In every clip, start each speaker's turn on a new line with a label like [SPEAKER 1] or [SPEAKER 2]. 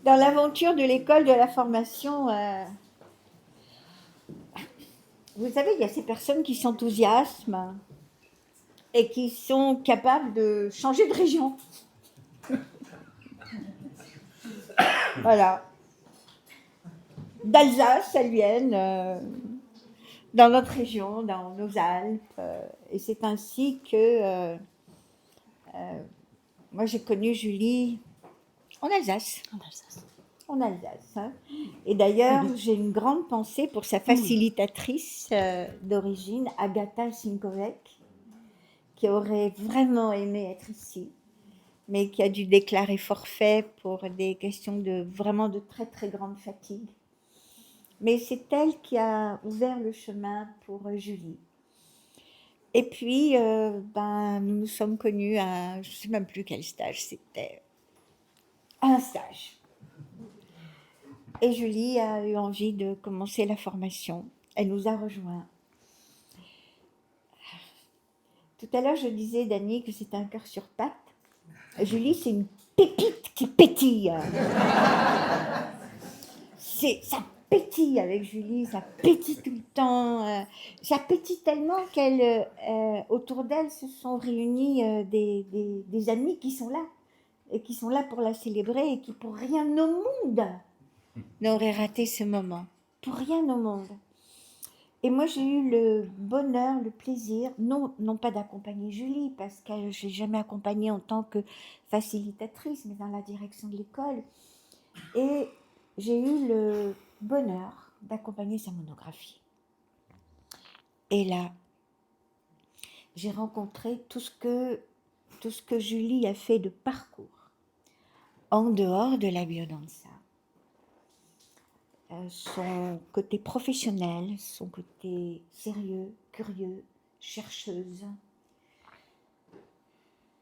[SPEAKER 1] Dans l'aventure de l'école de la formation, vous savez, il y a ces personnes qui s'enthousiasment et qui sont capables de changer de région. Voilà. D'Alsace, elles viennent dans notre région, dans nos Alpes. Et c'est ainsi que moi j'ai connu Julie en Alsace. En Alsace. Hein. Et d'ailleurs, j'ai une grande pensée pour sa facilitatrice d'origine, Agatha Sinkovec, qui aurait vraiment aimé être ici, mais qui a dû déclarer forfait pour des questions de vraiment de très très grande fatigue. Mais c'est elle qui a ouvert le chemin pour Julie. Et puis, nous nous sommes connus à, je ne sais même plus quel stage c'était, un stage. Et Julie a eu envie de commencer la formation. Elle nous a rejoints. Tout à l'heure, je disais, Dany, que c'était un cœur sur pattes. Julie, c'est une pépite qui pétille. Ça pétille avec Julie, ça pétille tout le temps. Ça pétille tellement qu'elle, autour d'elle se sont réunis des amis qui sont là. Et qui sont là pour la célébrer et qui, pour rien au monde, n'auraient raté ce moment. Pour rien au monde. Et moi, j'ai eu le bonheur, le plaisir, non pas d'accompagner Julie, parce que je n'ai jamais accompagnée en tant que facilitatrice, mais dans la direction de l'école. Et j'ai eu le bonheur d'accompagner sa monographie. Et là, j'ai rencontré tout ce que Julie a fait de parcours en dehors de la biodanza. Son côté professionnel, son côté sérieux, curieux, chercheuse,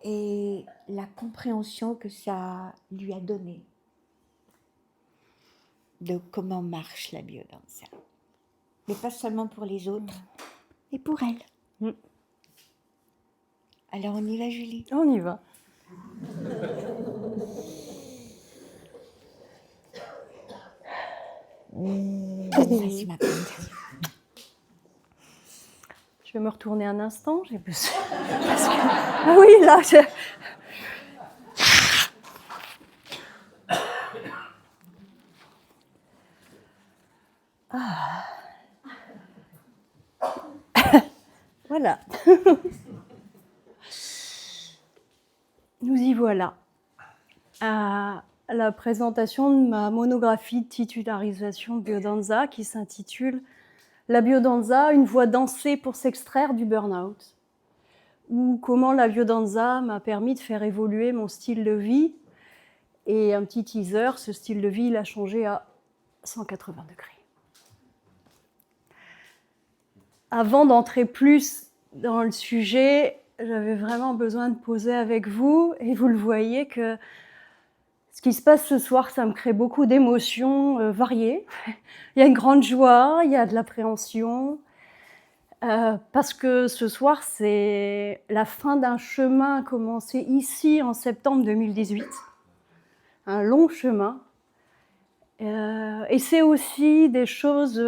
[SPEAKER 1] et la compréhension que ça lui a donnée de comment marche la biodanza. Mais pas seulement pour les autres, mais pour elle. Alors on y va, Julie?
[SPEAKER 2] On y va.
[SPEAKER 1] Vas-y, ma grande.
[SPEAKER 2] Je vais me retourner un instant. J'ai besoin. Ah oui, là. Ah. Voilà. Nous y voilà. À la présentation de ma monographie de titularisation de biodanza qui s'intitule « La biodanza, une voie dansée pour s'extraire du burn-out » ou comment la biodanza m'a permis de faire évoluer mon style de vie. Et un petit teaser, ce style de vie, il a changé à 180 degrés. Avant d'entrer plus dans le sujet, j'avais vraiment besoin de poser avec vous, et vous le voyez que ce qui se passe ce soir, ça me crée beaucoup d'émotions variées. Il y a une grande joie, il y a de l'appréhension, parce que ce soir, c'est la fin d'un chemin commencé ici en septembre 2018, un long chemin, et c'est aussi des choses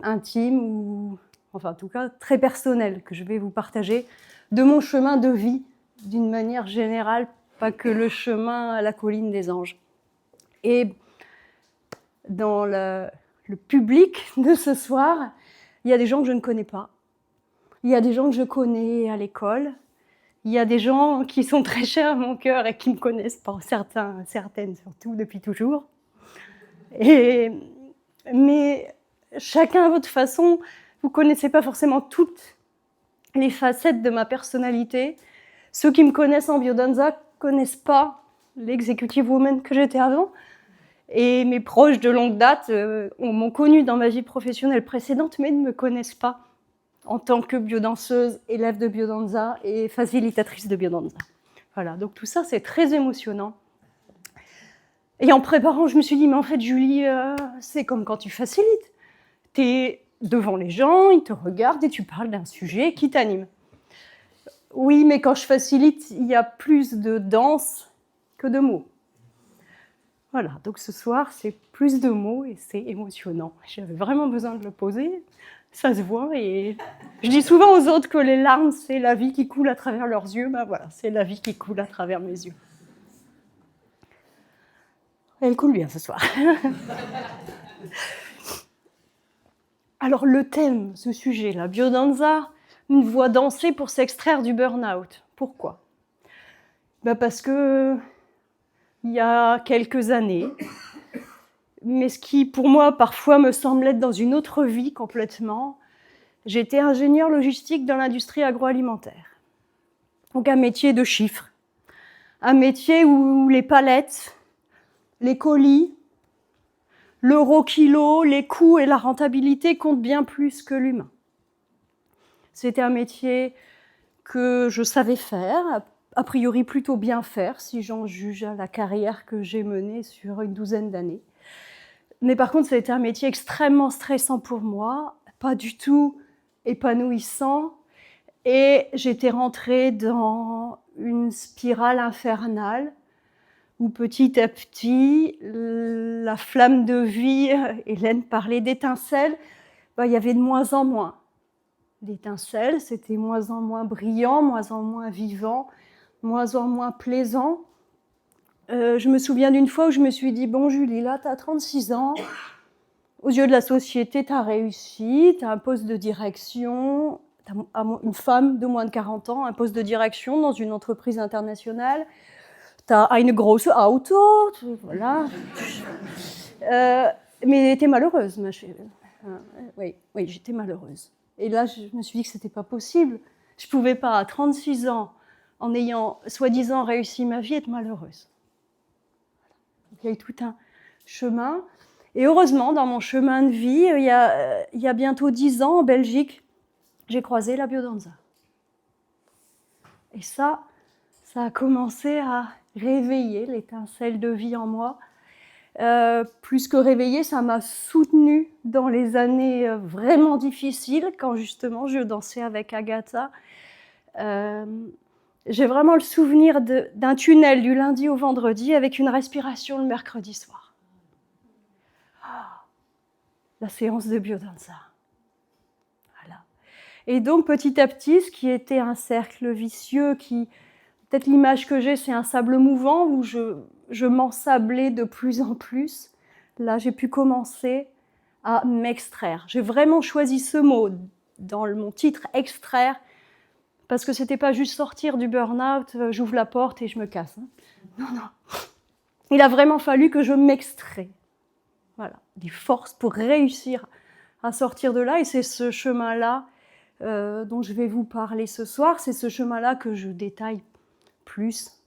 [SPEAKER 2] intimes, ou enfin en tout cas très personnelles, que je vais vous partager de mon chemin de vie, d'une manière générale, pas que le chemin à la colline des anges. Et dans le public de ce soir, il y a des gens que je ne connais pas. Il y a des gens que je connais à l'école. Il y a des gens qui sont très chers à mon cœur et qui me connaissent, pas certaines surtout, depuis toujours. Mais chacun à votre façon, vous ne connaissez pas forcément toutes les facettes de ma personnalité. Ceux qui me connaissent en biodanza ne connaissent pas l'executive woman que j'étais avant. Et mes proches de longue date m'ont connue dans ma vie professionnelle précédente, mais ne me connaissent pas en tant que biodanseuse, élève de biodanza et facilitatrice de biodanza. Voilà, donc tout ça, c'est très émotionnant. Et en préparant, je me suis dit, mais en fait, Julie, c'est comme quand tu facilites. Tu es devant les gens, ils te regardent et tu parles d'un sujet qui t'anime. Oui, mais quand je facilite, il y a plus de danse que de mots. Voilà, donc ce soir, c'est plus de mots et c'est émotionnant. J'avais vraiment besoin de le poser, ça se voit. Et je dis souvent aux autres que les larmes, c'est la vie qui coule à travers leurs yeux. Ben voilà, c'est la vie qui coule à travers mes yeux. Elle coule bien ce soir. Alors le thème, ce sujet, la biodanza, une voix danser pour s'extraire du burn-out. Pourquoi ? Ben parce que il y a quelques années, mais ce qui pour moi parfois me semble être dans une autre vie complètement, j'étais ingénieure logistique dans l'industrie agroalimentaire. Donc un métier de chiffres, un métier où les palettes, les colis, l'euro kilo, les coûts et la rentabilité comptent bien plus que l'humain. C'était un métier que je savais faire, a priori plutôt bien faire, si j'en juge à la carrière que j'ai menée sur une douzaine d'années. Mais par contre, ça a été un métier extrêmement stressant pour moi, pas du tout épanouissant, et j'étais rentrée dans une spirale infernale où petit à petit, la flamme de vie, Hélène parlait d'étincelles, il y avait de moins en moins d'étincelles, c'était moins en moins brillant, moins en moins vivant, moins en moins plaisant. Je me souviens d'une fois où je me suis dit, bon Julie, là tu as 36 ans, aux yeux de la société tu as réussi, tu as un poste de direction, une femme de moins de 40 ans, un poste de direction dans une entreprise internationale, tu as une grosse auto, voilà. Mais tu es malheureuse, ma chérie. Oui, j'étais malheureuse. Et là, je me suis dit que ce n'était pas possible. Je ne pouvais pas, à 36 ans, en ayant soi-disant réussi ma vie, être malheureuse. Donc, il y a eu tout un chemin. Et heureusement, dans mon chemin de vie, il y a bientôt 10 ans, en Belgique, j'ai croisé la biodanza. Et ça a commencé à réveiller l'étincelle de vie en moi. Plus que réveiller, ça m'a soutenue dans les années vraiment difficiles, quand justement je dansais avec Agatha. J'ai vraiment le souvenir d'un tunnel du lundi au vendredi avec une respiration le mercredi soir. La séance de biodanza. Voilà. Et donc petit à petit, ce qui était un cercle vicieux, peut-être l'image que j'ai, c'est un sable mouvant où je m'ensablais de plus en plus. Là, j'ai pu commencer à m'extraire. J'ai vraiment choisi ce mot dans mon titre, extraire, parce que c'était pas juste sortir du burn-out, j'ouvre la porte et je me casse. Non. Il a vraiment fallu que je m'extrais. Voilà, des forces pour réussir à sortir de là. Et c'est ce chemin-là dont je vais vous parler ce soir. C'est ce chemin-là que je détaille plus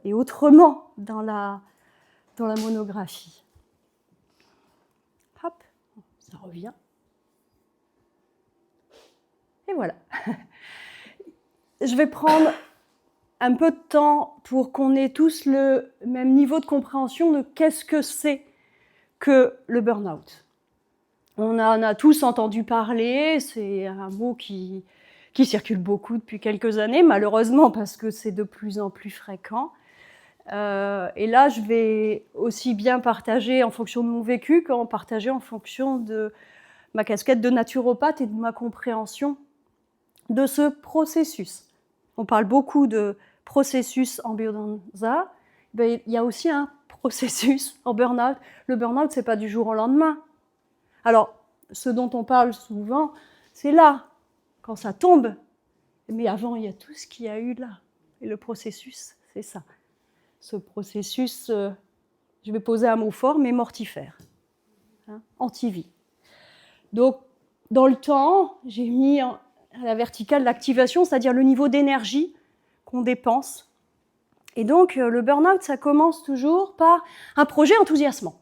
[SPEAKER 2] et autrement dans la monographie. Hop, ça revient. Et voilà. Je vais prendre un peu de temps pour qu'on ait tous le même niveau de compréhension de qu'est-ce que c'est que le burn-out. On en a tous entendu parler, c'est un mot qui circule beaucoup depuis quelques années, malheureusement parce que c'est de plus en plus fréquent. Et là, je vais aussi bien partager en fonction de mon vécu qu'en partager en fonction de ma casquette de naturopathe et de ma compréhension de ce processus. On parle beaucoup de processus en biodanza, il y a aussi un processus en burn-out. Le burn-out, ce n'est pas du jour au lendemain. Alors, ce dont on parle souvent, c'est là, quand ça tombe. Mais avant, il y a tout ce qu'il y a eu là. Et le processus, c'est ça. Ce processus, je vais poser un mot fort, mais mortifère. Anti-vie. Donc, dans le temps, j'ai mis à la verticale l'activation, c'est-à-dire le niveau d'énergie qu'on dépense. Et donc, le burn-out, ça commence toujours par un projet enthousiasmant.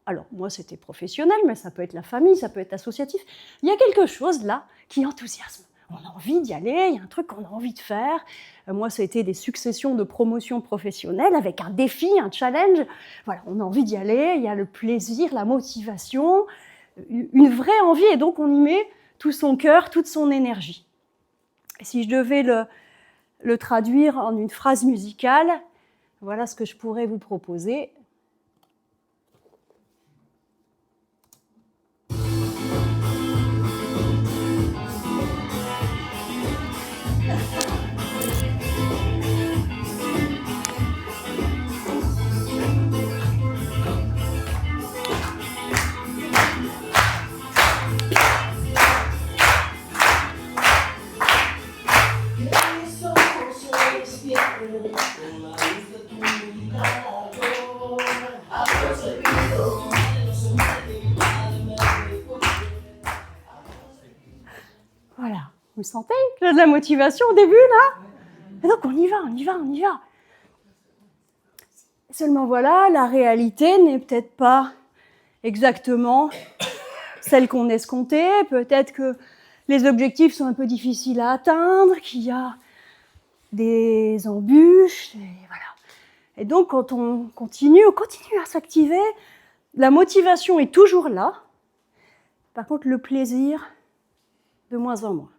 [SPEAKER 2] Alors, moi, c'était professionnel, mais ça peut être la famille, ça peut être associatif. Il y a quelque chose là qui enthousiasme. On a envie d'y aller, il y a un truc qu'on a envie de faire. Moi, ça a été des successions de promotions professionnelles avec un défi, un challenge. Voilà, on a envie d'y aller, il y a le plaisir, la motivation. une vraie envie, et donc on y met tout son cœur, toute son énergie. Et si je devais le traduire en une phrase musicale, voilà ce que je pourrais vous proposer. Voilà, vous sentez qu'il y a de la motivation au début, là? Et donc on y va. Seulement voilà, la réalité n'est peut-être pas exactement celle qu'on escomptait. Peut-être que les objectifs sont un peu difficiles à atteindre, qu'il y a des embûches, et voilà. Et donc quand on continue à s'activer, la motivation est toujours là. Par contre, le plaisir, de moins en moins.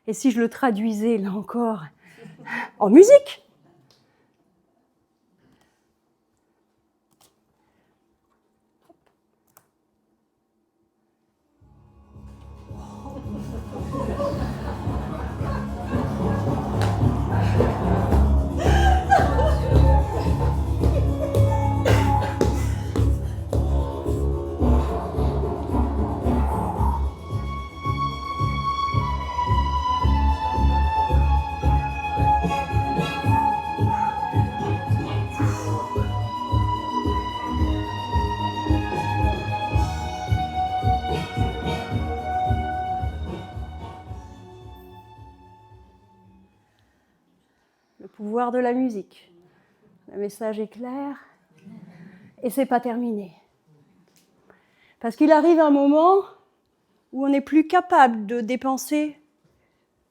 [SPEAKER 2] Et si je le traduisais, là encore, en musique? Le pouvoir de la musique. Le message est clair et c'est pas terminé. Parce qu'il arrive un moment où on n'est plus capable de dépenser,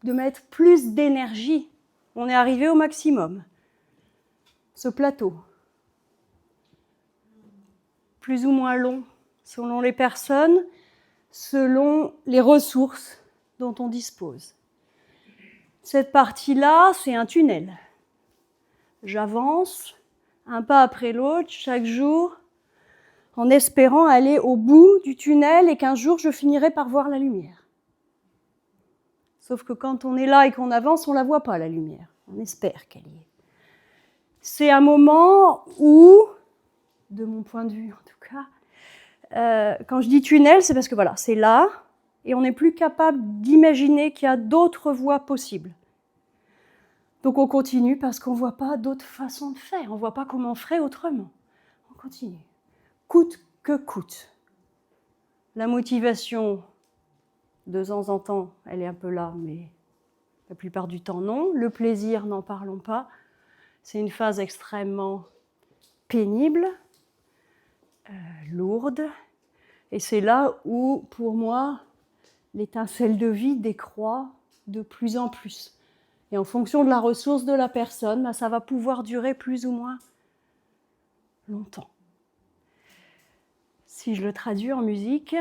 [SPEAKER 2] de mettre plus d'énergie. On est arrivé au maximum. Ce plateau, plus ou moins long, selon les personnes, selon les ressources dont on dispose. Cette partie-là, c'est un tunnel. J'avance, un pas après l'autre, chaque jour, en espérant aller au bout du tunnel et qu'un jour, je finirai par voir la lumière. Sauf que quand on est là et qu'on avance, on ne la voit pas, la lumière. On espère qu'elle y est. C'est un moment où, de mon point de vue en tout cas, quand je dis tunnel, c'est parce que voilà, c'est là, et on n'est plus capable d'imaginer qu'il y a d'autres voies possibles. Donc on continue parce qu'on ne voit pas d'autres façons de faire, on ne voit pas comment on ferait autrement. On continue, coûte que coûte. La motivation, de temps en temps, elle est un peu là, mais la plupart du temps non. Le plaisir, n'en parlons pas. C'est une phase extrêmement pénible, lourde, et c'est là où, pour moi, l'étincelle de vie décroît de plus en plus. Et en fonction de la ressource de la personne, ça va pouvoir durer plus ou moins longtemps. Si je le traduis en musique,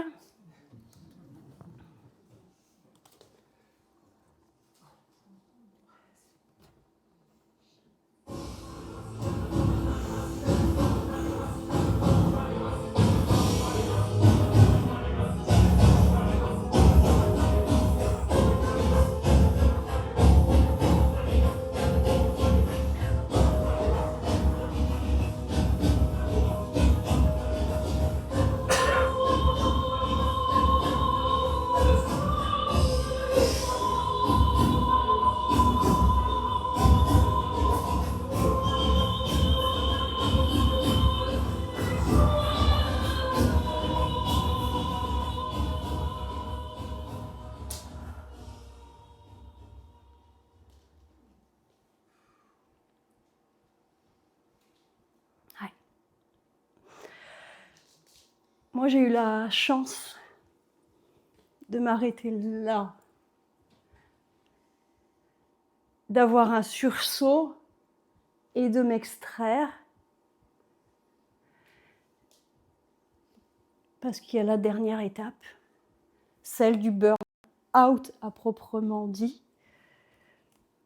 [SPEAKER 2] moi j'ai eu la chance de m'arrêter là, d'avoir un sursaut et de m'extraire. parce qu'il y a la dernière étape, celle du burn-out à proprement dit,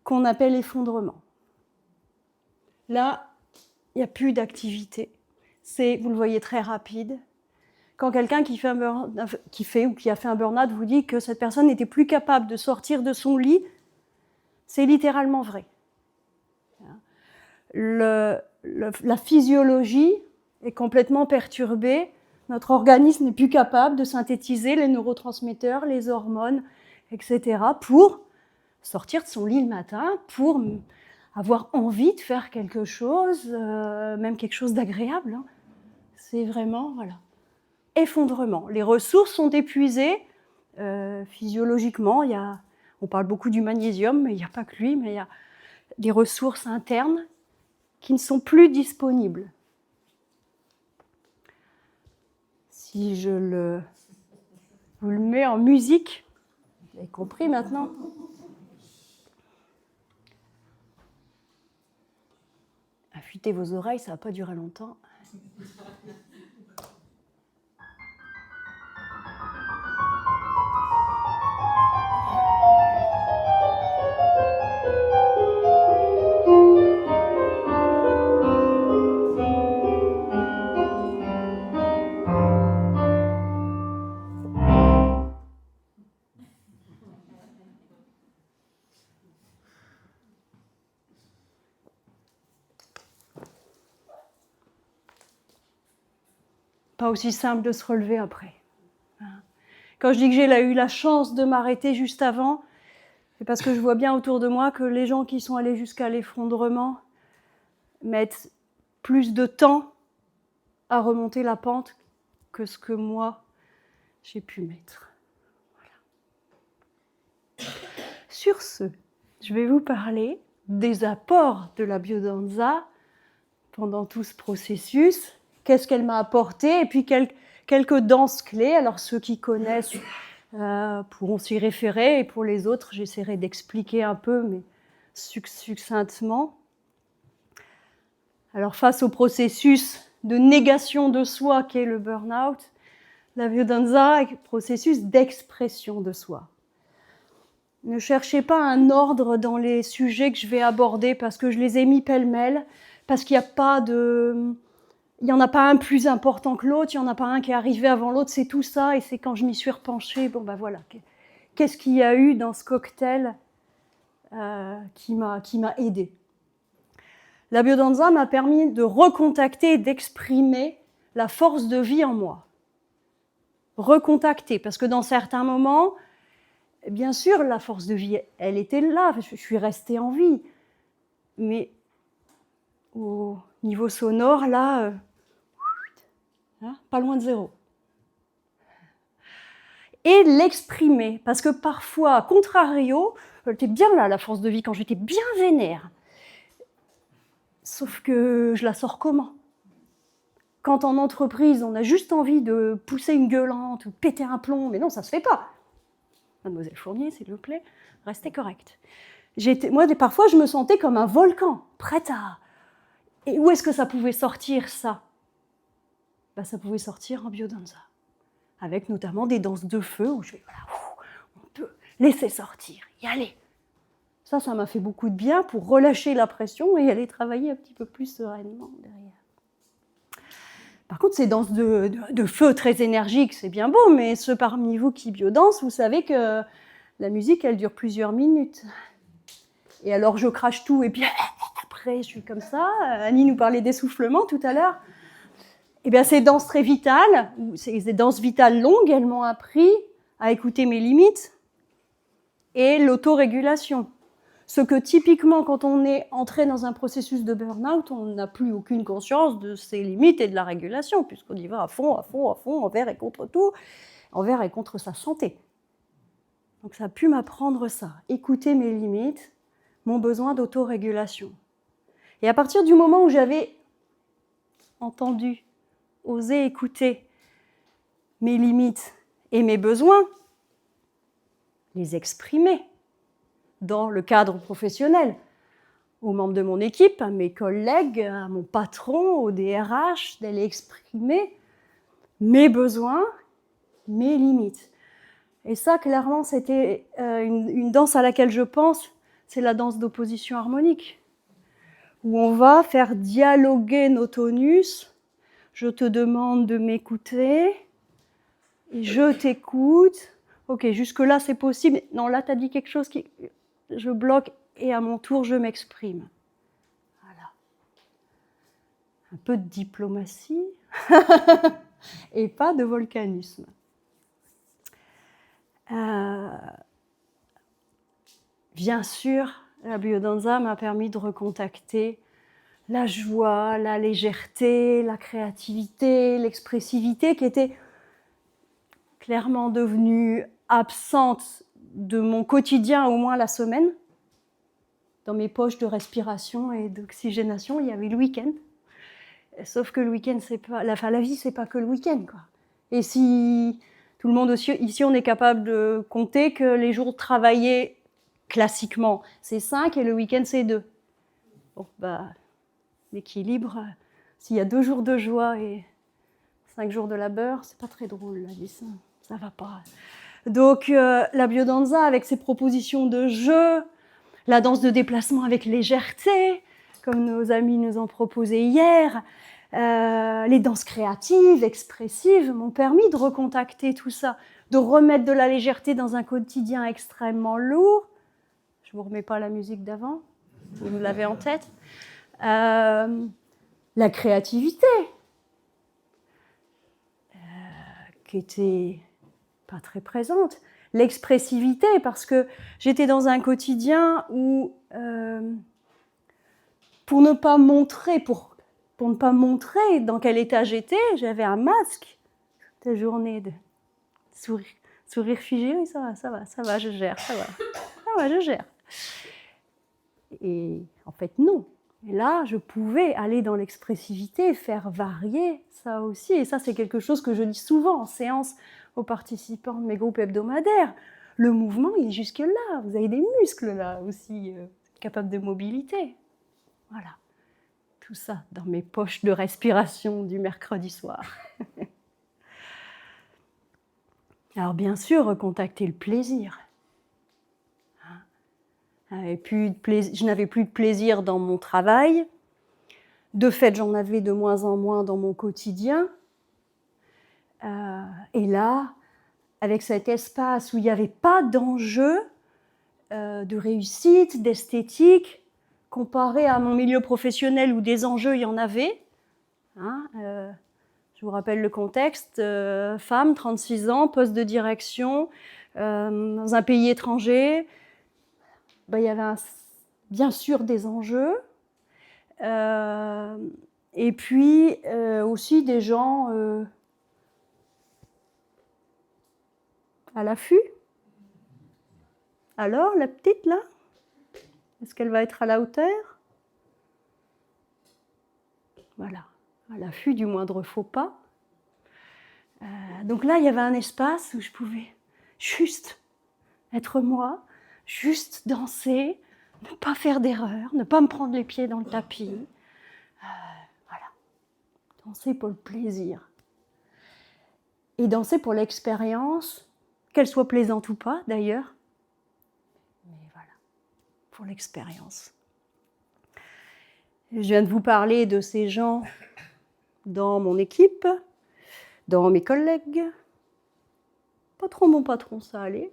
[SPEAKER 2] qu'on appelle effondrement. Là, il n'y a plus d'activité. C'est, vous le voyez, très rapide. Quand quelqu'un qui a fait un burn-out vous dit que cette personne n'était plus capable de sortir de son lit, c'est littéralement vrai. La physiologie est complètement perturbée. Notre organisme n'est plus capable de synthétiser les neurotransmetteurs, les hormones, etc. pour sortir de son lit le matin, pour avoir envie de faire quelque chose, même quelque chose d'agréable. C'est vraiment, voilà, effondrement. Les ressources sont épuisées. Physiologiquement, on parle beaucoup du magnésium, mais il n'y a pas que lui, mais il y a des ressources internes qui ne sont plus disponibles. Si je vous le mets en musique, vous avez compris maintenant? Affûtez vos oreilles, ça ne va pas durer longtemps. Pas aussi simple de se relever après. Quand je dis que j'ai eu la chance de m'arrêter juste avant, c'est parce que je vois bien autour de moi que les gens qui sont allés jusqu'à l'effondrement mettent plus de temps à remonter la pente que ce que moi, j'ai pu mettre. Voilà. Sur ce, je vais vous parler des apports de la biodanza pendant tout ce processus. Qu'est-ce qu'elle m'a apporté, et puis quelques danses clés. Alors ceux qui connaissent pourront s'y référer, et pour les autres, j'essaierai d'expliquer un peu, mais succinctement. Alors face au processus de négation de soi qu'est le burn-out, la biodanza est un processus d'expression de soi. Ne cherchez pas un ordre dans les sujets que je vais aborder, parce que je les ai mis pêle-mêle, parce qu'il n'y a pas de... Il n'y en a pas un plus important que l'autre, il n'y en a pas un qui est arrivé avant l'autre, c'est tout ça, et c'est quand je m'y suis repenchée, bon ben voilà, qu'est-ce qu'il y a eu dans ce cocktail qui m'a aidée. La biodanza m'a permis de recontacter et d'exprimer la force de vie en moi. Recontacter, parce que dans certains moments, bien sûr, la force de vie, elle était là, je suis restée en vie, mais au niveau sonore, là... pas loin de zéro. Et l'exprimer, parce que parfois, à contrario, elle était bien là, la force de vie, quand j'étais bien vénère. Sauf que je la sors comment? Quand en entreprise, on a juste envie de pousser une gueulante ou péter un plomb, mais non, ça se fait pas. Mademoiselle Fournier, s'il vous plaît, restez correcte. Moi, parfois, je me sentais comme un volcan, prête à... Et où est-ce que ça pouvait sortir, ça? Ça pouvait sortir en biodanza, avec notamment des danses de feu où on peut laisser sortir, y aller. Ça m'a fait beaucoup de bien pour relâcher la pression et aller travailler un petit peu plus sereinement derrière. Par contre, ces danses de feu très énergiques, c'est bien beau, mais ceux parmi vous qui biodansent, vous savez que la musique, elle dure plusieurs minutes. Et alors, je crache tout, et puis après, je suis comme ça. Annie nous parlait d'essoufflement tout à l'heure. Eh bien, ces danses très vitales, ces danses vitales longues, elles m'ont appris à écouter mes limites et l'autorégulation. Ce que typiquement, quand on est entré dans un processus de burn-out, on n'a plus aucune conscience de ses limites et de la régulation, puisqu'on y va à fond, envers et contre tout, envers et contre sa santé. Donc ça a pu m'apprendre ça, écouter mes limites, mon besoin d'autorégulation. Et à partir du moment où j'avais entendu, osé écouter mes limites et mes besoins, les exprimer dans le cadre professionnel, aux membres de mon équipe, à mes collègues, à mon patron, au DRH, d'aller exprimer mes besoins, mes limites. Et ça, clairement, c'était une danse à laquelle je pense, c'est la danse d'opposition harmonique, où on va faire dialoguer nos tonus. Je te demande de m'écouter, et je t'écoute. Ok, jusque-là, c'est possible. Non, là, tu as dit quelque chose qui... Je bloque, et à mon tour, je m'exprime. Voilà. Un peu de diplomatie, et pas de volcanisme. Bien sûr, la biodanza m'a permis de recontacter la joie, la légèreté, la créativité, l'expressivité qui était clairement devenue absente de mon quotidien au moins la semaine. Dans mes poches de respiration et d'oxygénation, il y avait le week-end. Sauf que le week-end, c'est pas, la vie, c'est pas que le week-end, quoi. Et si tout le monde aussi, ici, on est capable de compter que les jours travaillés classiquement, c'est 5 et le week-end, c'est 2. Bon, l'équilibre, s'il y a 2 jours de joie et 5 jours de labeur, c'est pas très drôle, la vie, ça va pas. Donc, la biodanza, avec ses propositions de jeu, la danse de déplacement avec légèreté, comme nos amis nous ont proposé hier, les danses créatives, expressives, m'ont permis de recontacter tout ça, de remettre de la légèreté dans un quotidien extrêmement lourd. Je ne vous remets pas la musique d'avant, vous l'avez en tête. La créativité, qui était pas très présente. L'expressivité, parce que j'étais dans un quotidien où, pour ne pas montrer dans quel état j'étais, j'avais un masque. Toute la journée de sourire figé, oui, ça va, je gère, ça va, je gère. Et en fait, non. Et là, je pouvais aller dans l'expressivité, faire varier ça aussi. Et ça, c'est quelque chose que je dis souvent en séance aux participants de mes groupes hebdomadaires. Le mouvement, il est jusque-là. Vous avez des muscles là aussi, capables de mobilité. Voilà. Tout ça dans mes poches de respiration du mercredi soir. Alors bien sûr, recontacter le plaisir. Je n'avais plus de plaisir dans mon travail. De fait, j'en avais de moins en moins dans mon quotidien. Et là, avec cet espace où il n'y avait pas d'enjeu de réussite, d'esthétique, comparé à mon milieu professionnel où des enjeux, il y en avait. Je vous rappelle le contexte, femme, 36 ans, poste de direction, dans un pays étranger. Il y avait bien sûr des enjeux. Et puis aussi des gens à l'affût. Alors, la petite là, est-ce qu'elle va être à la hauteur? Voilà, à l'affût du moindre faux pas. Donc là, il y avait un espace où je pouvais juste être moi, juste danser, ne pas faire d'erreur, ne pas me prendre les pieds dans le tapis. Voilà, danser pour le plaisir. Et danser pour l'expérience, qu'elle soit plaisante ou pas d'ailleurs. Mais voilà, pour l'expérience. Je viens de vous parler de ces gens dans mon équipe, dans mes collègues, pas trop mon patron, ça allait,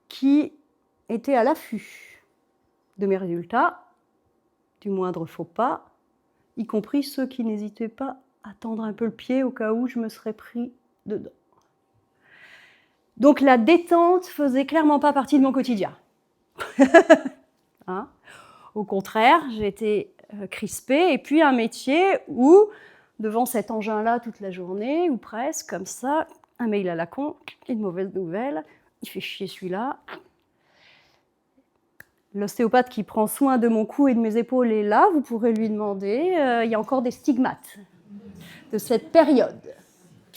[SPEAKER 2] qui étaient à l'affût de mes résultats, du moindre faux pas, y compris ceux qui n'hésitaient pas à tendre un peu le pied au cas où je me serais pris dedans. Donc la détente faisait clairement pas partie de mon quotidien. Au contraire, j'étais crispée, et puis un métier où, devant cet engin-là toute la journée, ou presque, comme ça, un mail à la con, une mauvaise nouvelle, il fait chier celui-là. L'ostéopathe qui prend soin de mon cou et de mes épaules est là, vous pourrez lui demander, il y a encore des stigmates de cette période.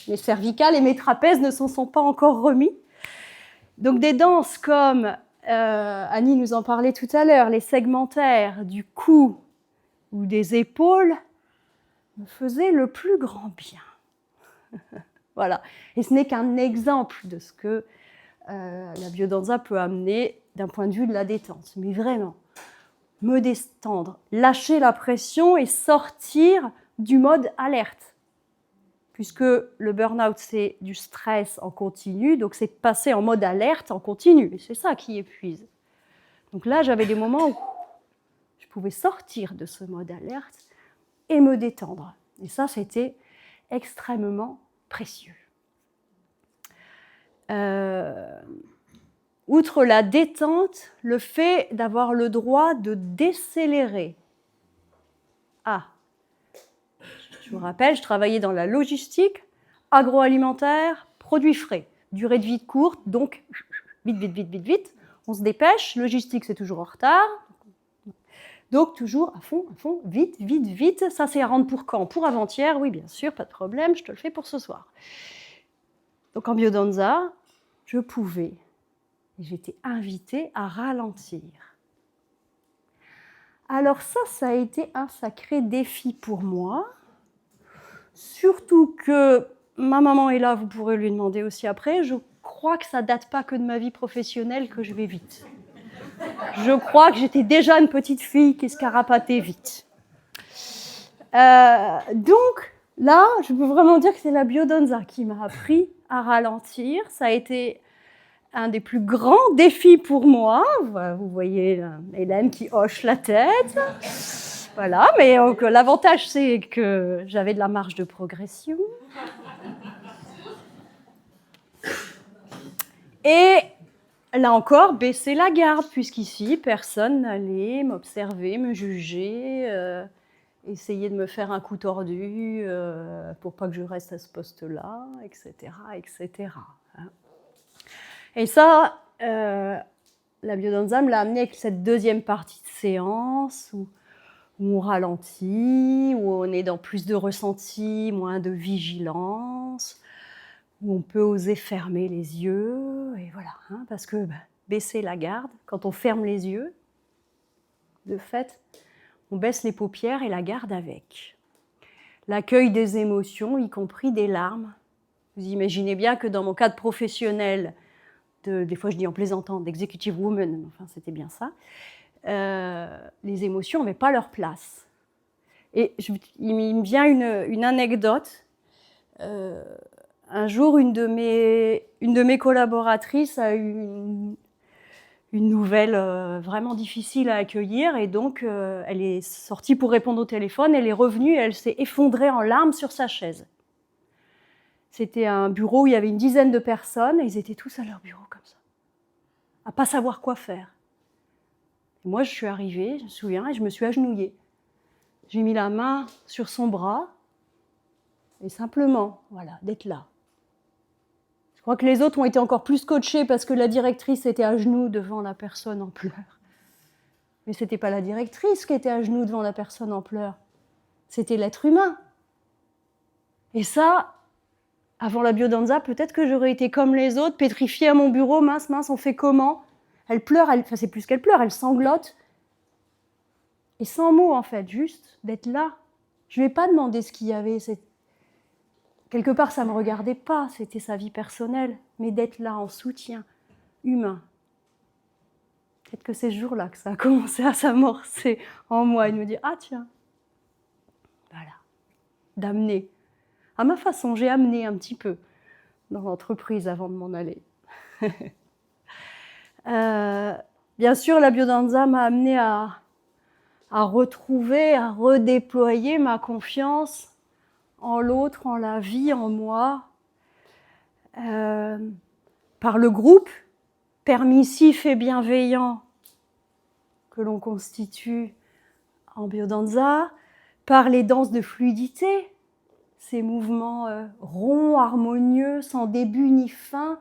[SPEAKER 2] Mes cervicales et mes trapèzes ne s'en sont pas encore remis. Donc des danses comme, Annie nous en parlait tout à l'heure, les segmentaires du cou ou des épaules me faisaient le plus grand bien. Voilà. Et ce n'est qu'un exemple de ce que la biodanza peut amener d'un point de vue de la détente. Mais vraiment, me détendre, lâcher la pression et sortir du mode alerte. Puisque le burn-out, c'est du stress en continu, donc c'est de passer en mode alerte en continu. Et c'est ça qui épuise. Donc là, j'avais des moments où je pouvais sortir de ce mode alerte et me détendre. Et ça, c'était extrêmement précieux. Outre la détente, le fait d'avoir le droit de décélérer. Je vous rappelle, je travaillais dans la logistique, agroalimentaire, produits frais, durée de vie courte, donc vite, on se dépêche, logistique c'est toujours en retard, donc toujours à fond, vite, ça c'est à rendre pour quand? Pour avant-hier, oui bien sûr, pas de problème, je te le fais pour ce soir. Donc en biodanza, je pouvais, et j'étais invitée à ralentir. Alors ça a été un sacré défi pour moi, surtout que ma maman est là, vous pourrez lui demander aussi après, je crois que ça date pas que de ma vie professionnelle que je vais vite. Je crois que j'étais déjà une petite fille qui se carapatait vite. Donc là, je peux vraiment dire que c'est la biodanza qui m'a appris à ralentir. Ça a été un des plus grands défis pour moi. Vous voyez Hélène qui hoche la tête. Voilà, mais l'avantage, c'est que j'avais de la marge de progression. Et là encore, baisser la garde, puisqu'ici, personne n'allait m'observer, me juger, essayer de me faire un coup tordu pour pas que je reste à ce poste-là, etc., etc. Et ça, la biodanza me l'a amené avec cette deuxième partie de séance où on ralentit, où on est dans plus de ressenti, moins de vigilance, où on peut oser fermer les yeux, et voilà, parce que baisser la garde, quand on ferme les yeux, de fait, on baisse les paupières et la garde avec. L'accueil des émotions, y compris des larmes. Vous imaginez bien que dans mon cadre professionnel, des fois je dis en plaisantant, d'executive woman, enfin c'était bien ça, les émotions n'avaient pas leur place. Et il me vient une anecdote. Un jour, une de mes collaboratrices a eu une nouvelle vraiment difficile à accueillir, et donc elle est sortie pour répondre au téléphone, elle est revenue et elle s'est effondrée en larmes sur sa chaise. C'était un bureau où il y avait une dizaine de personnes, et ils étaient tous à leur bureau comme ça, à pas savoir quoi faire. Et moi, je suis arrivée, je me souviens, et je me suis agenouillée. J'ai mis la main sur son bras, et simplement, voilà, d'être là. Je crois que les autres ont été encore plus coachés parce que la directrice était à genoux devant la personne en pleurs. Mais ce n'était pas la directrice qui était à genoux devant la personne en pleurs. C'était l'être humain. Et ça, avant la biodanza, peut-être que j'aurais été comme les autres, pétrifiée à mon bureau, mince, on fait comment? Elle pleure, enfin c'est plus qu'elle pleure, elle sanglote. Et sans mots en fait, juste d'être là. Je ne lui ai pas demandé ce qu'il y avait. Quelque part, ça ne me regardait pas, c'était sa vie personnelle, mais d'être là en soutien humain. Peut-être que c'est ce jour-là que ça a commencé à s'amorcer en moi et de me dire « Ah tiens !» Voilà, d'amener. À ma façon, j'ai amené un petit peu dans l'entreprise avant de m'en aller. Bien sûr, la biodanza m'a amené à retrouver, à redéployer ma confiance en l'autre, en la vie, en moi, par le groupe permissif et bienveillant que l'on constitue en biodanza, par les danses de fluidité, ces mouvements ronds, harmonieux, sans début ni fin,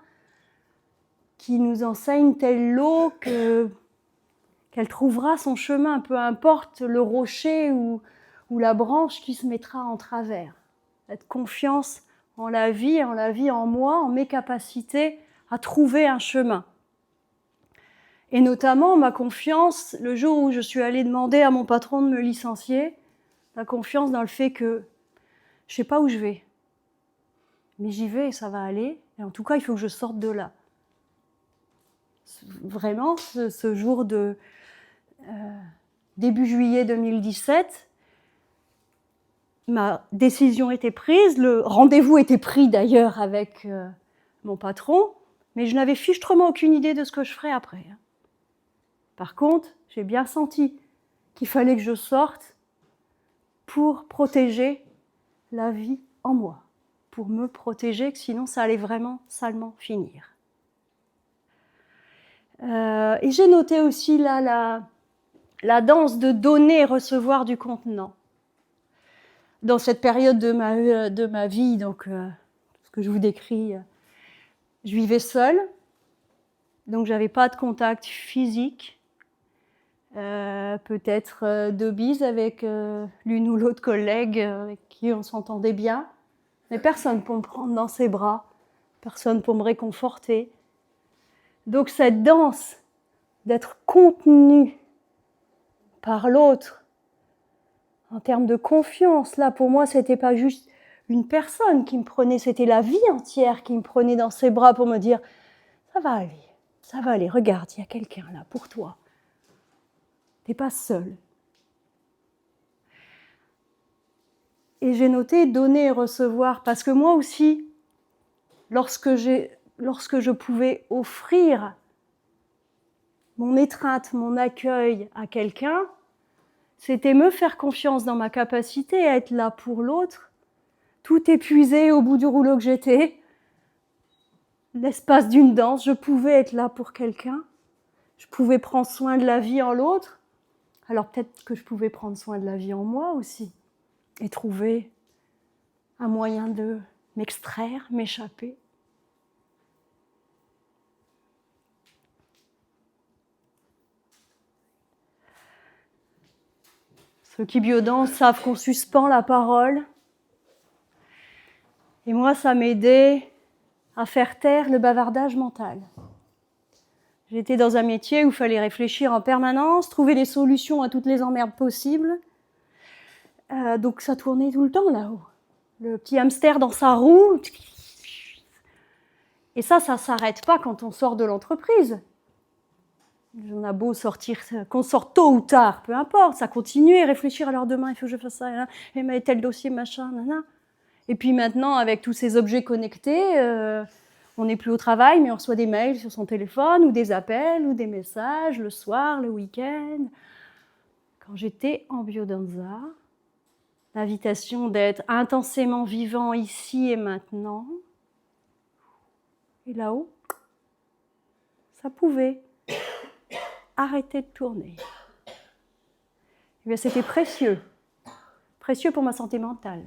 [SPEAKER 2] qui nous enseignent telle l'eau qu'elle trouvera son chemin, peu importe le rocher ou la branche qui se mettra en travers. Cette confiance en la vie en moi, en mes capacités à trouver un chemin. Et notamment ma confiance, le jour où je suis allée demander à mon patron de me licencier, la confiance dans le fait que je ne sais pas où je vais. mais j'y vais et ça va aller. Et en tout cas, il faut que je sorte de là. Vraiment, ce jour de début juillet 2017, ma décision était prise, le rendez-vous était pris d'ailleurs avec mon patron, mais je n'avais fichtrement aucune idée de ce que je ferais après. Par contre, j'ai bien senti qu'il fallait que je sorte pour protéger la vie en moi, pour me protéger, que sinon ça allait vraiment salement finir. Et j'ai noté aussi là la danse de donner et recevoir du contenant. Dans cette période de ma vie, donc ce que je vous décris, je vivais seule, donc j'avais pas de contact physique, peut-être de bises avec l'une ou l'autre collègue avec qui on s'entendait bien, mais personne pour me prendre dans ses bras, personne pour me réconforter. Donc cette danse d'être contenue par l'autre, en termes de confiance, là pour moi c'était pas juste une personne qui me prenait, c'était la vie entière qui me prenait dans ses bras pour me dire ça va aller, regarde, il y a quelqu'un là pour toi. T'es pas seul. Et j'ai noté donner et recevoir, parce que moi aussi, lorsque je pouvais offrir mon étreinte, mon accueil à quelqu'un, c'était me faire confiance dans ma capacité à être là pour l'autre, tout épuisé au bout du rouleau que j'étais. L'espace d'une danse, je pouvais être là pour quelqu'un, je pouvais prendre soin de la vie en l'autre, alors peut-être que je pouvais prendre soin de la vie en moi aussi, et trouver un moyen de m'extraire, m'échapper. Ceux qui biodansent savent qu'on suspend la parole. Et moi, ça m'aidait à faire taire le bavardage mental. J'étais dans un métier où il fallait réfléchir en permanence, trouver des solutions à toutes les emmerdes possibles. Donc ça tournait tout le temps là-haut. Le petit hamster dans sa roue. Et ça s'arrête pas quand on sort de l'entreprise. On a beau sortir, qu'on sorte tôt ou tard, peu importe, ça continue et réfléchir à l'heure demain, il faut que je fasse ça, et mais tel dossier, machin, nanana. Et puis maintenant, avec tous ces objets connectés, on n'est plus au travail, mais on reçoit des mails sur son téléphone, ou des appels, ou des messages, le soir, le week-end. Quand j'étais en biodanza, l'invitation d'être intensément vivant ici et maintenant, et là-haut, ça pouvait arrêter de tourner. Eh bien, c'était précieux pour ma santé mentale.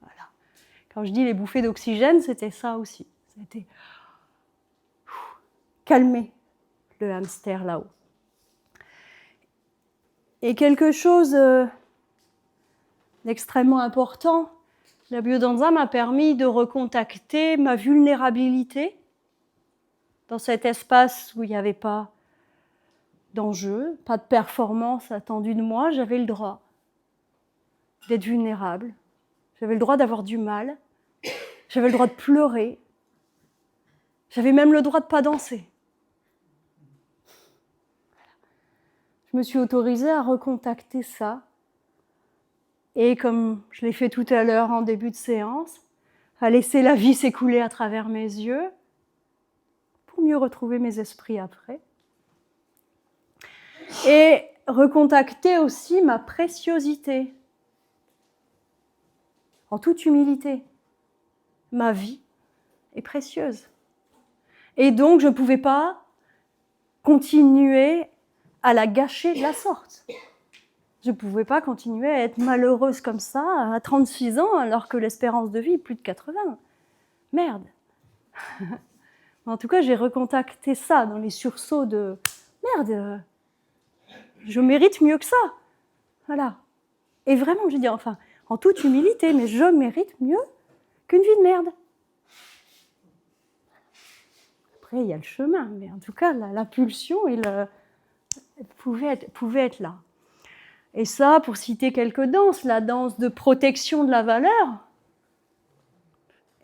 [SPEAKER 2] Voilà. Quand je dis les bouffées d'oxygène, c'était ça aussi. C'était calmer le hamster là-haut. Et quelque chose d'extrêmement important, la biodanza m'a permis de recontacter ma vulnérabilité dans cet espace où il n'y avait pas d'enjeu, pas de performance attendue de moi. J'avais le droit d'être vulnérable, j'avais le droit d'avoir du mal, j'avais le droit de pleurer, j'avais même le droit de ne pas danser. Je me suis autorisée à recontacter ça. Et comme je l'ai fait tout à l'heure en début de séance, à laisser la vie s'écouler à travers mes yeux pour mieux retrouver mes esprits après. Et recontacter aussi ma préciosité. En toute humilité. Ma vie est précieuse. Et donc je ne pouvais pas continuer à la gâcher de la sorte. Je ne pouvais pas continuer à être malheureuse comme ça à 36 ans alors que l'espérance de vie est plus de 80. Merde. En tout cas, j'ai recontacté ça dans les sursauts de merde, je mérite mieux que ça. Voilà. Et vraiment, je dis, enfin, en toute humilité, mais je mérite mieux qu'une vie de merde. Après, il y a le chemin, mais en tout cas, la pulsion pouvait être là. Et ça, pour citer quelques danses, la danse de protection de la valeur,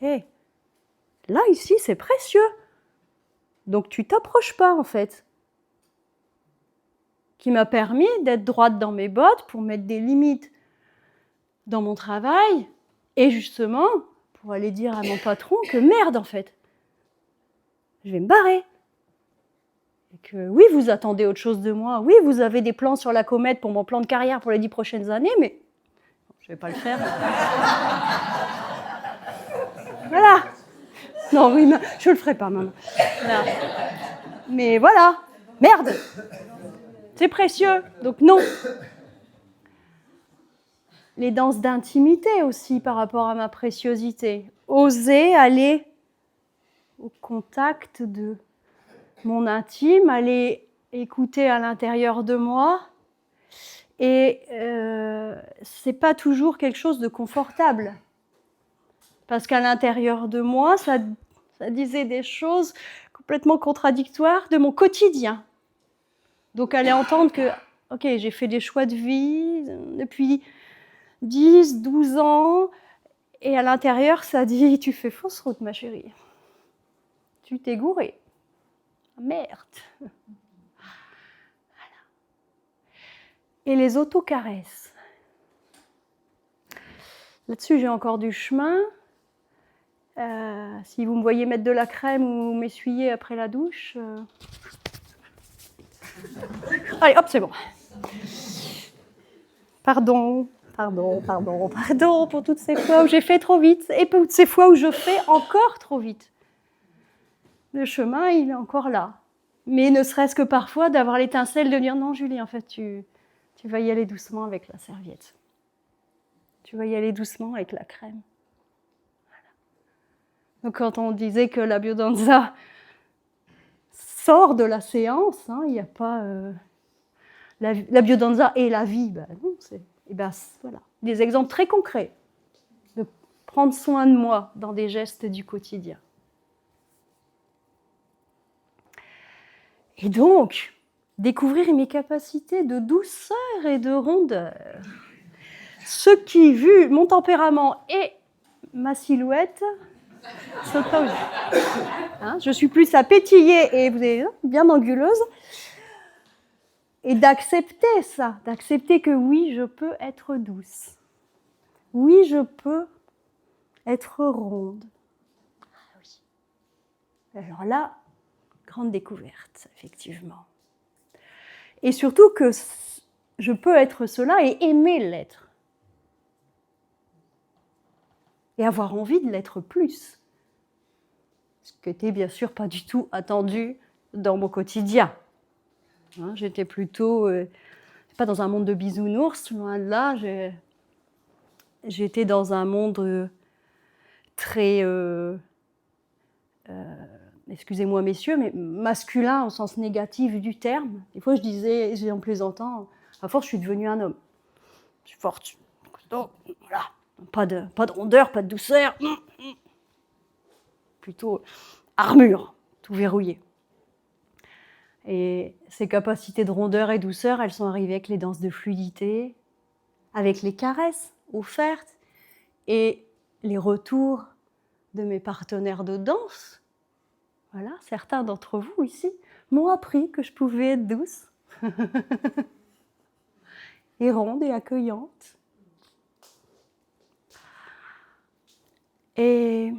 [SPEAKER 2] là, ici, c'est précieux. Donc, tu t'approches pas, en fait. Qui m'a permis d'être droite dans mes bottes pour mettre des limites dans mon travail et justement pour aller dire à mon patron que merde, en fait, je vais me barrer. Et que oui, vous attendez autre chose de moi. Oui, vous avez des plans sur la comète pour mon plan de carrière pour les 10 prochaines années, mais je vais pas le faire. Voilà. Non, oui, je le ferai pas, maman. Voilà. Mais voilà, merde. C'est précieux, donc non. Les danses d'intimité aussi par rapport à ma préciosité. Oser aller au contact de mon intime, aller écouter à l'intérieur de moi. Et c'est pas toujours quelque chose de confortable. Parce qu'à l'intérieur de moi, ça disait des choses complètement contradictoires de mon quotidien. Donc aller entendre que, ok, j'ai fait des choix de vie depuis 10, 12 ans, et à l'intérieur, ça dit, tu fais fausse route, ma chérie. Tu t'es gourée. Merde. Voilà. Et les autocaresses. Là-dessus, j'ai encore du chemin. Si vous me voyez mettre de la crème ou m'essuyer après la douche... Allez, hop, c'est bon. Pardon pour toutes ces fois où j'ai fait trop vite et toutes ces fois où je fais encore trop vite. Le chemin, il est encore là. Mais ne serait-ce que parfois d'avoir l'étincelle de dire non, Julie, en fait, tu vas y aller doucement avec la serviette. Tu vas y aller doucement avec la crème. Voilà. Donc quand on disait que la biodanza sort de la séance, il n'y a pas la biodanza et la vie, non, voilà, des exemples très concrets de prendre soin de moi dans des gestes du quotidien. Et donc, découvrir mes capacités de douceur et de rondeur. Ce qui, vu mon tempérament et ma silhouette, s'autorise. Je suis plus à pétiller et vous êtes bien anguleuse. Et d'accepter ça, d'accepter que oui, je peux être douce. Oui, je peux être ronde. Ah oui. Alors là, grande découverte, effectivement. Et surtout que je peux être cela et aimer l'être. Et avoir envie de l'être plus. Ce qui n'était bien sûr pas du tout attendu dans mon quotidien. J'étais plutôt, pas dans un monde de bisounours, loin de là. J'étais dans un monde très, excusez-moi messieurs, mais masculin au sens négatif du terme. Des fois je disais, en plaisantant, à force je suis devenue un homme. Je suis forte, donc, voilà. Pas de rondeur, pas de douceur. Plutôt armure, tout verrouillé. Et ces capacités de rondeur et douceur, elles sont arrivées avec les danses de fluidité, avec les caresses offertes et les retours de mes partenaires de danse. Voilà, certains d'entre vous ici m'ont appris que je pouvais être douce et ronde et accueillante. Et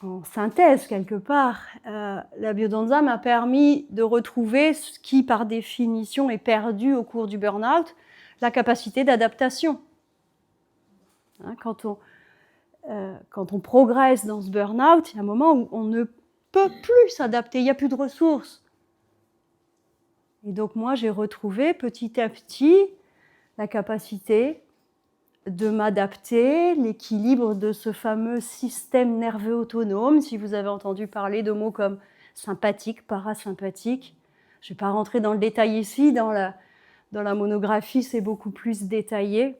[SPEAKER 2] en synthèse, quelque part, la biodanza m'a permis de retrouver ce qui, par définition, est perdu au cours du burn-out, la capacité d'adaptation. Quand on progresse dans ce burn-out, il y a un moment où on ne peut plus s'adapter, il n'y a plus de ressources. Et donc moi, j'ai retrouvé petit à petit la capacité de m'adapter, l'équilibre de ce fameux système nerveux autonome. Si vous avez entendu parler de mots comme sympathique, parasympathique, je ne vais pas rentrer dans le détail ici, dans la monographie c'est beaucoup plus détaillé,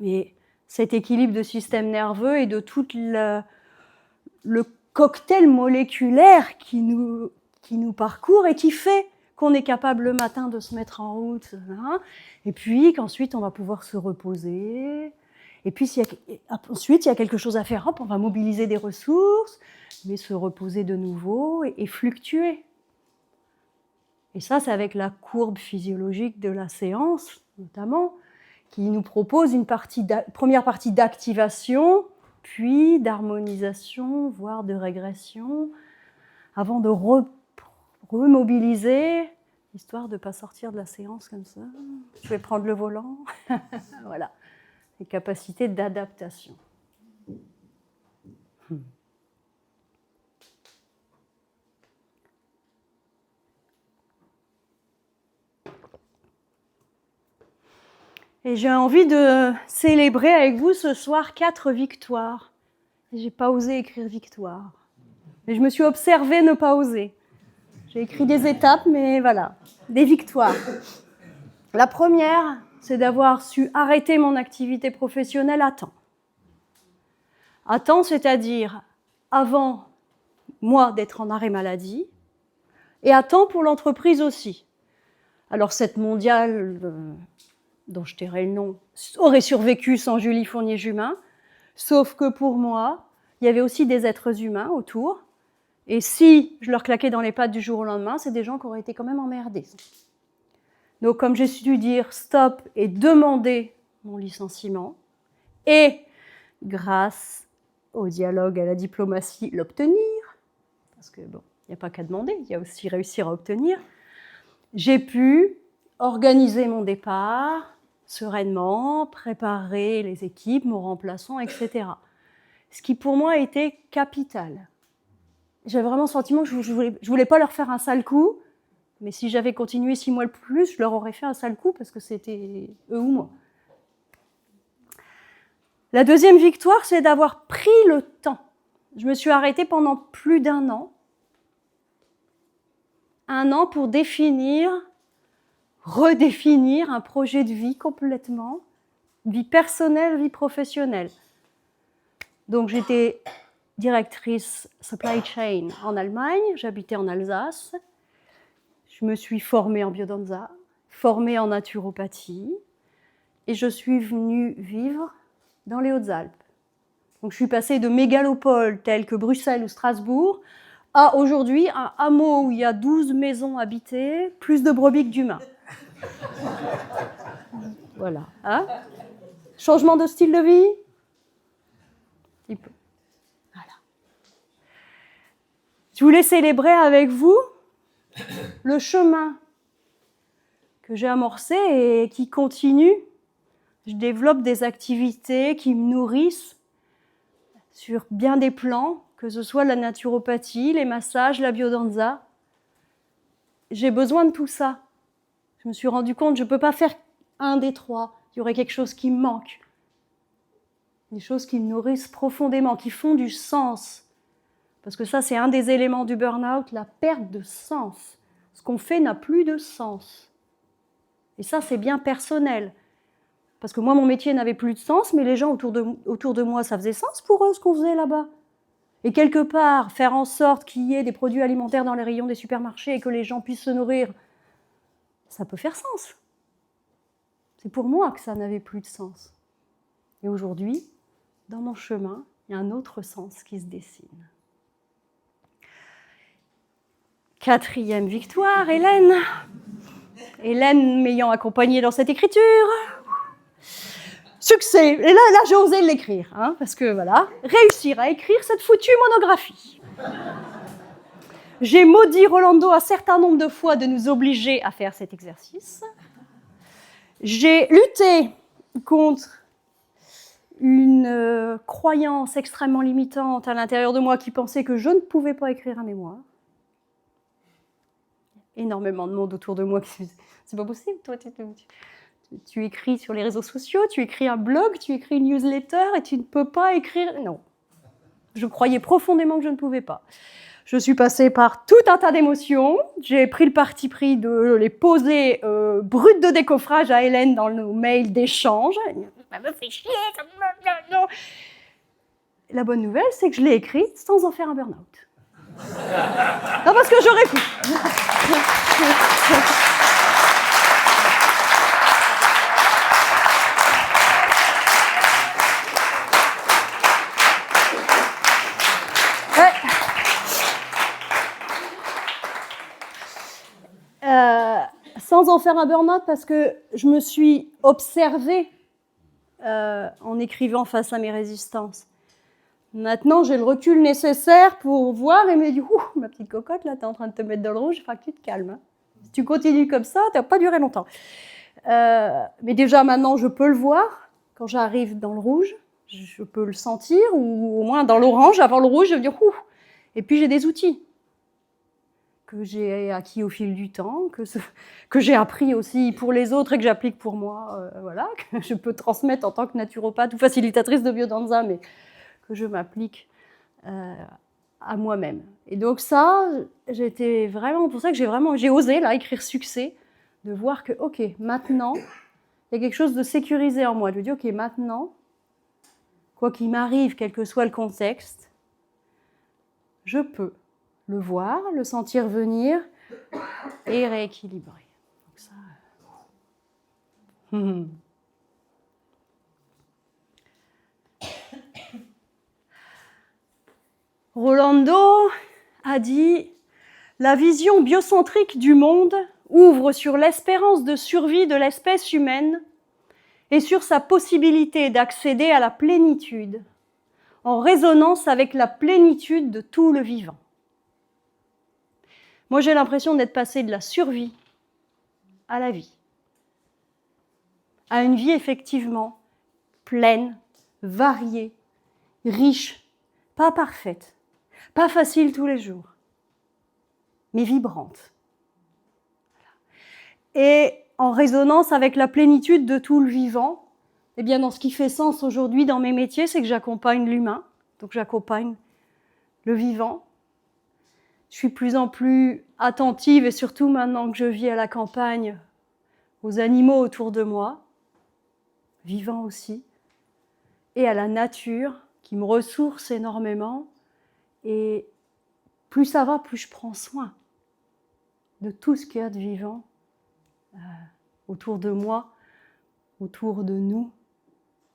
[SPEAKER 2] mais cet équilibre de système nerveux et de tout le cocktail moléculaire qui nous parcourt et qui fait qu'on est capable le matin de se mettre en route, et puis qu'ensuite on va pouvoir se reposer, Et puis, ensuite, il y a quelque chose à faire. Hop, on va mobiliser des ressources, mais se reposer de nouveau et fluctuer. Et ça, c'est avec la courbe physiologique de la séance, notamment, qui nous propose une première partie d'activation, puis d'harmonisation, voire de régression, avant de remobiliser, histoire de ne pas sortir de la séance comme ça. Je vais prendre le volant. Voilà, les capacités d'adaptation. Et j'ai envie de célébrer avec vous ce soir 4 victoires. Je n'ai pas osé écrire victoire. Mais je me suis observée ne pas oser. J'ai écrit des étapes, mais voilà, des victoires. La première, c'est d'avoir su arrêter mon activité professionnelle à temps. À temps, c'est-à-dire avant, moi, d'être en arrêt maladie, et à temps pour l'entreprise aussi. Alors, cette mondiale, dont je tairai le nom, aurait survécu sans Julie Fournier-Jumin, sauf que pour moi, il y avait aussi des êtres humains autour, et si je leur claquais dans les pattes du jour au lendemain, c'est des gens qui auraient été quand même emmerdés. Donc, comme j'ai su dire stop et demander mon licenciement, et grâce au dialogue, à la diplomatie, l'obtenir, parce que bon, il n'y a pas qu'à demander, il y a aussi réussir à obtenir, j'ai pu organiser mon départ sereinement, préparer les équipes, mon remplaçant, etc. Ce qui pour moi était capital. J'avais vraiment le sentiment que je voulais pas leur faire un sale coup, mais si j'avais continué 6 mois de plus, je leur aurais fait un sale coup parce que c'était eux ou moi. La deuxième victoire, c'est d'avoir pris le temps. Je me suis arrêtée pendant plus d'1 an. 1 an pour redéfinir un projet de vie complètement, vie personnelle, vie professionnelle. Donc j'étais directrice supply chain en Allemagne, j'habitais en Alsace, je me suis formée en biodanza, formée en naturopathie, et je suis venue vivre dans les Hautes-Alpes. Donc je suis passée de mégalopoles telles que Bruxelles ou Strasbourg à aujourd'hui un hameau où il y a 12 maisons habitées, plus de brebis que d'humains. Voilà. Hein? Changement de style de vie? Voilà. Je voulais célébrer avec vous le chemin que j'ai amorcé et qui continue. Je développe des activités qui me nourrissent sur bien des plans, que ce soit la naturopathie, les massages, la biodanza. J'ai besoin de tout ça. Je me suis rendu compte, je ne peux pas faire un des 3. Il y aurait quelque chose qui me manque. Des choses qui me nourrissent profondément, qui font du sens. Parce que ça, c'est un des éléments du burn-out, la perte de sens. Ce qu'on fait n'a plus de sens. Et ça, c'est bien personnel. Parce que moi, mon métier n'avait plus de sens, mais les gens autour de moi, ça faisait sens pour eux, ce qu'on faisait là-bas. Et quelque part, faire en sorte qu'il y ait des produits alimentaires dans les rayons des supermarchés et que les gens puissent se nourrir, ça peut faire sens. C'est pour moi que ça n'avait plus de sens. Et aujourd'hui, dans mon chemin, il y a un autre sens qui se dessine. 4e victoire, Hélène. Hélène m'ayant accompagnée dans cette écriture. Succès. Et là j'ai osé l'écrire, hein, parce que voilà, réussir à écrire cette foutue monographie. J'ai maudit Rolando un certain nombre de fois de nous obliger à faire cet exercice. J'ai lutté contre une croyance extrêmement limitante à l'intérieur de moi qui pensait que je ne pouvais pas écrire un mémoire. Énormément de monde autour de moi qui disait « c'est pas possible, toi, tu écris sur les réseaux sociaux, tu écris un blog, tu écris une newsletter et tu ne peux pas écrire... » Non, je croyais profondément que je ne pouvais pas. Je suis passée par tout un tas d'émotions. J'ai pris le parti pris de les poser brutes de décoffrage à Hélène dans nos mails d'échange. Ça me fait chier, ça me... Non. La bonne nouvelle, c'est que je l'ai écrite sans en faire un burn-out. Non, parce que j'aurais pu. sans en faire un burn-out parce que je me suis observée en écrivant face à mes résistances. Maintenant, j'ai le recul nécessaire pour voir et me dire « Ouh, ma petite cocotte, là, t'es en train de te mettre dans le rouge, il faut que tu te calmes. Hein. Si tu continues comme ça, ça va pas durer longtemps. » Mais déjà, maintenant, je peux le voir. Quand j'arrive dans le rouge, je peux le sentir, ou au moins dans l'orange, avant le rouge, je vais me dire « Ouh !» Et puis, j'ai des outils que j'ai acquis au fil du temps, que j'ai appris aussi pour les autres et que j'applique pour moi, voilà, que je peux transmettre en tant que naturopathe ou facilitatrice de biodanza, mais que je m'applique à moi-même. Et donc ça, j'étais vraiment, pour ça que j'ai osé là écrire succès, de voir que, ok, maintenant, il y a quelque chose de sécurisé en moi. Je me dis, ok, maintenant, quoi qu'il m'arrive, quel que soit le contexte, je peux le voir, le sentir venir et rééquilibrer. Donc ça... Rolando a dit « La vision biocentrique du monde ouvre sur l'espérance de survie de l'espèce humaine et sur sa possibilité d'accéder à la plénitude, en résonance avec la plénitude de tout le vivant. » Moi, j'ai l'impression d'être passée de la survie à la vie. À une vie effectivement pleine, variée, riche, pas parfaite, pas facile tous les jours, mais vibrante. Et en résonance avec la plénitude de tout le vivant, eh bien, dans ce qui fait sens aujourd'hui dans mes métiers, c'est que j'accompagne l'humain, donc j'accompagne le vivant. Je suis de plus en plus attentive, et surtout maintenant que je vis à la campagne, aux animaux autour de moi, vivants aussi, et à la nature, qui me ressource énormément. Et plus ça va, plus je prends soin de tout ce qu'il y a de vivant autour de moi, autour de nous,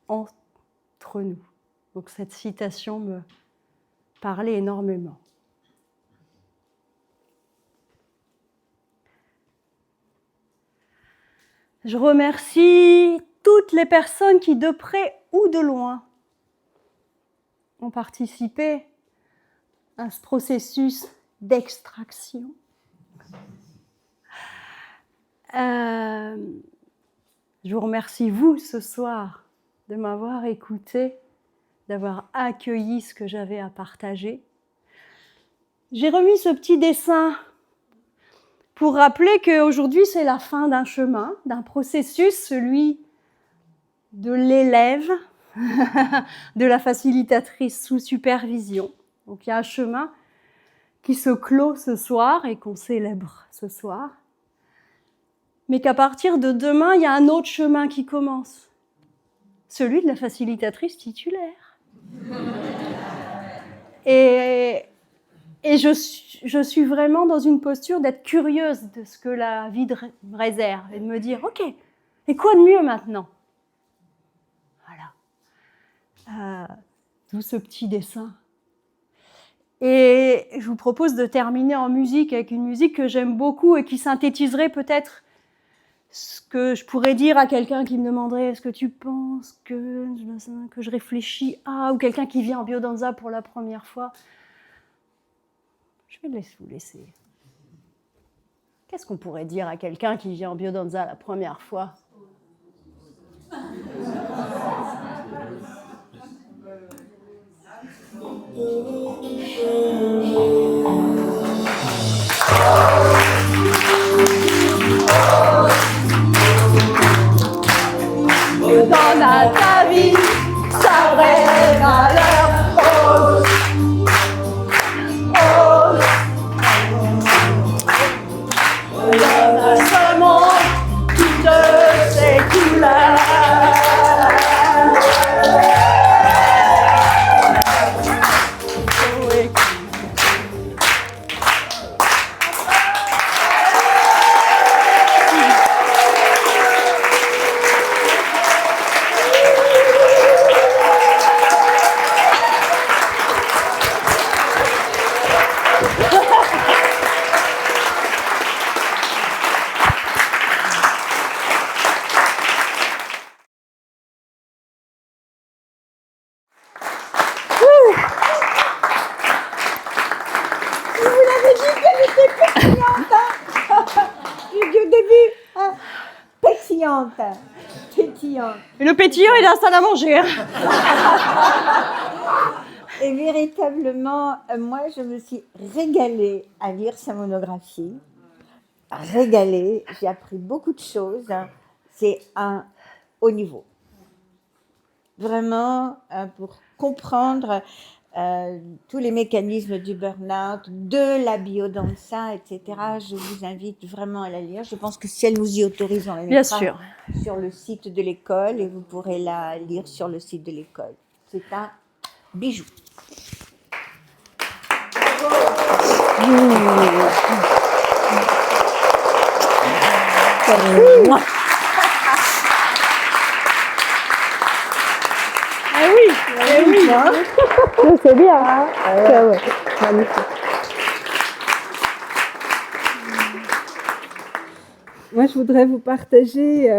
[SPEAKER 2] entre nous. Donc cette citation me parlait énormément. Je remercie toutes les personnes qui, de près ou de loin, ont participé à ce processus d'extraction. Je vous remercie, vous, ce soir, de m'avoir écouté, d'avoir accueilli ce que j'avais à partager. J'ai remis ce petit dessin pour rappeler qu'aujourd'hui, c'est la fin d'un chemin, d'un processus, celui de l'élève, de la facilitatrice sous supervision. Donc il y a un chemin qui se clôt ce soir et qu'on célèbre ce soir. Mais qu'à partir de demain, il y a un autre chemin qui commence. Celui de la facilitatrice titulaire. Et je suis vraiment dans une posture d'être curieuse de ce que la vie me réserve et de me dire, ok, et quoi de mieux maintenant ? Voilà. D'où ce petit dessin. Et je vous propose de terminer en musique avec une musique que j'aime beaucoup et qui synthétiserait peut-être ce que je pourrais dire à quelqu'un qui me demanderait est-ce que tu penses que je réfléchis à, ou quelqu'un qui vient en biodanza pour la première fois. Je vais vous laisser. Qu'est-ce qu'on pourrait dire à quelqu'un qui vient en biodanza la première fois ? Donne à ta vie sa vraie valeur. Oh, oh. Donne à ce monde toutes ses couleurs. Oh,
[SPEAKER 1] pétillante. Pétillante.
[SPEAKER 2] Et le pétillant, il a un salle à manger. Hein.
[SPEAKER 1] Et véritablement, moi, je me suis régalée à lire sa monographie. Régalée. J'ai appris beaucoup de choses. C'est un haut niveau. Vraiment, pour comprendre tous les mécanismes du burn-out, de la biodanza, etc. Je vous invite vraiment à la lire. Je pense que si elle nous y autorise, on la
[SPEAKER 2] Bien
[SPEAKER 1] mettra
[SPEAKER 2] sûr.
[SPEAKER 1] sur le site de l'école et vous pourrez la lire sur le site de l'école. C'est un bijou.
[SPEAKER 2] Ah oui, c'est bien. Hein. Ouais. Magnifique.
[SPEAKER 3] Moi, je voudrais vous partager,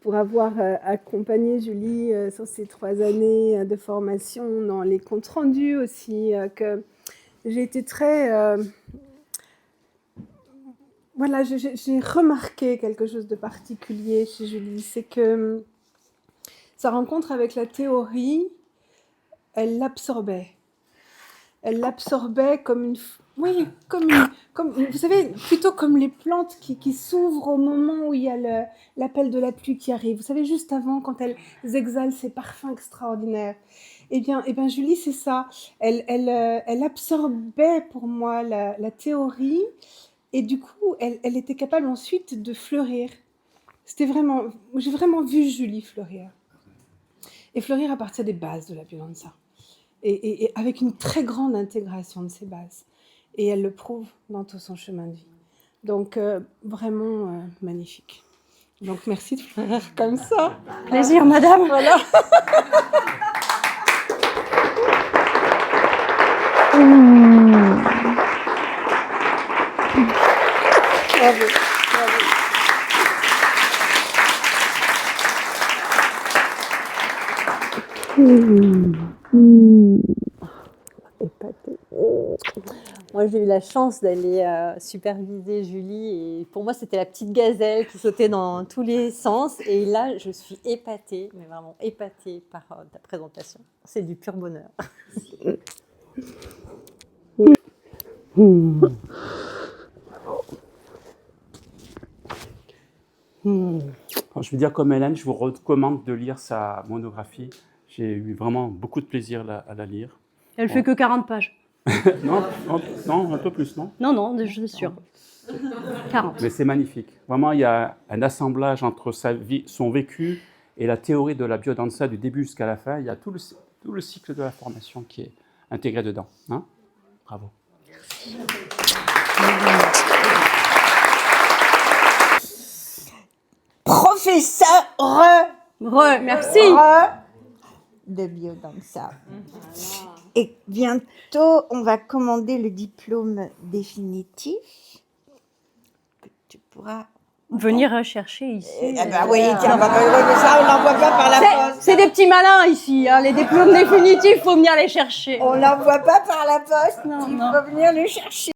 [SPEAKER 3] pour avoir accompagné Julie sur ces 3 années de formation, dans les comptes rendus aussi, que j'ai été très... voilà, j'ai remarqué quelque chose de particulier chez Julie, c'est que sa rencontre avec la théorie, elle l'absorbait. Elle l'absorbait comme une... Oui, comme vous savez, plutôt comme les plantes qui s'ouvrent au moment où il y a l'appel de la pluie qui arrive. Vous savez, juste avant, quand elles exhalent ces parfums extraordinaires. Eh bien Julie, c'est ça. Elle absorbait pour moi la théorie et du coup, elle était capable ensuite de fleurir. J'ai vraiment vu Julie fleurir. Et fleurir à partir des bases de la biodanza. Et avec une très grande intégration de ces bases. Et elle le prouve dans tout son chemin de vie. Donc, vraiment magnifique. Donc, merci de fleurir comme ça.
[SPEAKER 2] Plaisir, madame.
[SPEAKER 3] Voilà. Bravo.
[SPEAKER 4] Épatée. Moi, j'ai eu la chance d'aller superviser Julie et pour moi, c'était la petite gazelle qui sautait dans tous les sens. Et là, je suis épatée, mais vraiment épatée par ta présentation. C'est du pur bonheur.
[SPEAKER 5] Je veux dire comme Hélène, je vous recommande de lire sa monographie. J'ai eu vraiment beaucoup de plaisir à la lire.
[SPEAKER 2] Elle fait que 40 pages.
[SPEAKER 5] non, un peu plus, non?
[SPEAKER 2] Non, je suis sûre. 40.
[SPEAKER 5] Mais c'est magnifique. Vraiment, il y a un assemblage entre sa vie, son vécu et la théorie de la biodanza du début jusqu'à la fin. Il y a tout le cycle de la formation qui est intégré dedans. Hein? Bravo. Merci.
[SPEAKER 1] Professeur
[SPEAKER 2] Merci.
[SPEAKER 1] De biodanza. Et bientôt, on va commander le diplôme définitif que tu pourras
[SPEAKER 2] venir chercher ici.
[SPEAKER 1] Oui, tiens, ça, on l'envoie pas par la poste.
[SPEAKER 2] C'est des petits malins ici. Hein. Les diplômes définitifs, faut venir les chercher.
[SPEAKER 1] On l'envoie pas par la poste.
[SPEAKER 2] Non.
[SPEAKER 1] Il faut venir les chercher.